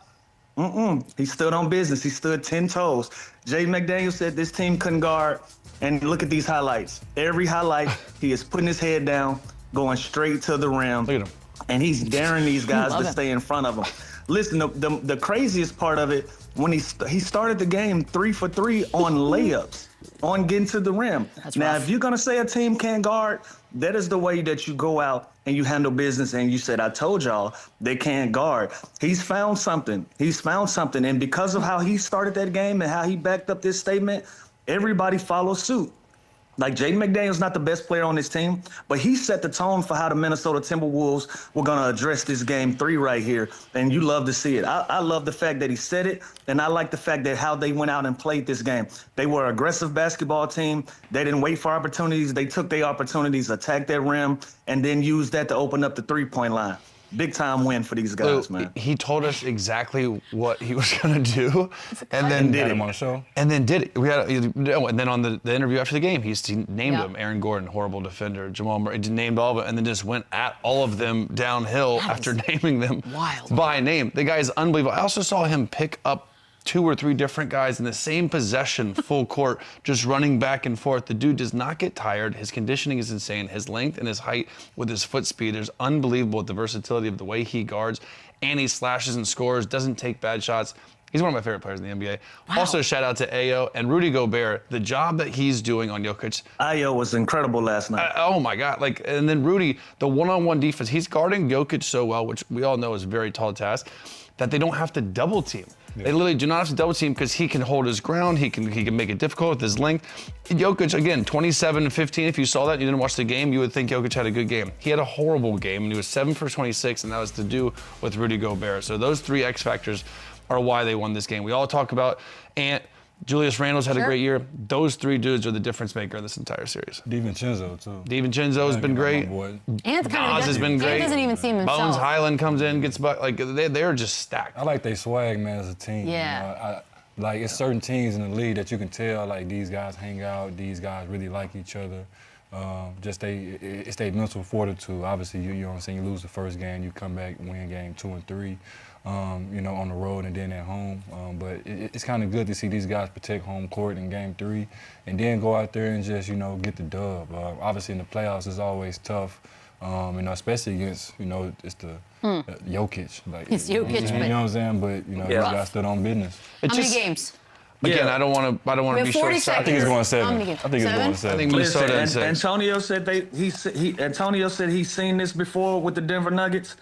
He stood on business. He stood 10 toes. Jay McDaniels said this team couldn't guard. And look at these highlights. Every highlight, he is putting his head down, going straight to the rim. Look at him. And he's daring these guys to stay in front of him. Listen, the craziest part of it, when he started the game 3 for 3 on layups, on getting to the rim. Now, if you're going to say a team can't guard, that is the way that you go out and you handle business and you said, I told y'all they can't guard. He's found something. And because of how he started that game and how he backed up this statement, everybody follows suit. Like, Jaden McDaniels not the best player on this team, but he set the tone for how the Minnesota Timberwolves were going to address this game 3 right here, and you love to see it. I love the fact that he said it, and I like the fact that how they went out and played this game. They were an aggressive basketball team. They didn't wait for opportunities. They took their opportunities, attacked that rim, and then used that to open up the three-point line. Big time win for these guys, man. He told us exactly what he was going to do, and then did it on the show. And then did it. And then on the interview after the game, he named them Aaron Gordon, horrible defender, Jamal Murray. He named all of it, and then just went at all of them downhill after naming them by name. The guy is unbelievable. I also saw him pick up 2 or 3 different guys in the same possession, full court, just running back and forth. The dude does not get tired. His conditioning is insane. His length and his height with his foot speed is unbelievable with the versatility of the way he guards. And he slashes and scores, doesn't take bad shots. He's one of my favorite players in the NBA. Wow. Also, shout out to Ayo and Rudy Gobert. The job that he's doing on Jokic. Ayo was incredible last night. Oh, my God. And then Rudy, the one-on-one defense, he's guarding Jokic so well, which we all know is a very tall task, that they don't have to double team. Yeah. They literally do not have to double team because he can hold his ground. He can make it difficult with his length. Jokic, again, 27-15. If you saw that and you didn't watch the game, you would think Jokic had a good game. He had a horrible game, and he was 7 for 26, and that was to do with Rudy Gobert. So those 3 X factors are why they won this game. We all talk about Ant. Julius Randle's had a great year. Those 3 dudes are the difference maker in this entire series. DiVincenzo, too. DiVincenzo's been great. Ant has been great. Ant doesn't even seem himself. Bones Highland comes in, gets back. Like, they're just stacked. I like they swag, man, as a team. Yeah. Like, it's certain teams in the league that you can tell, like, these guys hang out, these guys really like each other. It's their mental fortitude. Obviously, you know what I'm saying, you lose the first game, you come back, win game 2 and 3. On the road and then at home. But it's kind of good to see these guys protect home court in game 3 and then go out there and just, get the dub. Obviously, in the playoffs, it's always tough, especially against, it's the Jokic. Like, it's Jokic. You know what I'm saying? But, these guys stood on business. How many games? Again, I don't want to be short-sighted. I think it's going 7. How many games? I think it's going 7. I think Minnesota and 6. Antonio said Antonio said he's seen this before with the Denver Nuggets.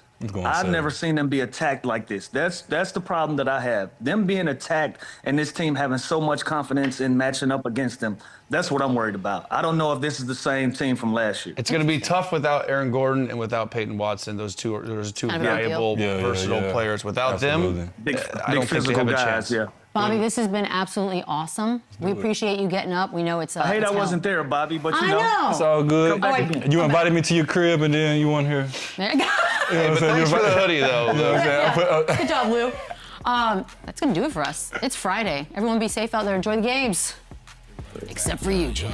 I've never seen them be attacked like this. That's the problem that I have. Them being attacked and this team having so much confidence in matching up against them. That's what I'm worried about. I don't know if this is the same team from last year. It's going to be tough without Aaron Gordon and without Peyton Watson. Those two valuable, versatile players. Without them, I don't think they have a chance. Yeah. Bobby, this has been absolutely awesome. We appreciate you getting up. We know it's I hate I wasn't there, Bobby, but you know. It's all good. You invited me to your crib and then you weren't here. There you go. But thanks for the hoodie, though. Good job, Lou. That's going to do it for us. It's Friday. Everyone be safe out there. Enjoy the games. Except for you, Jim.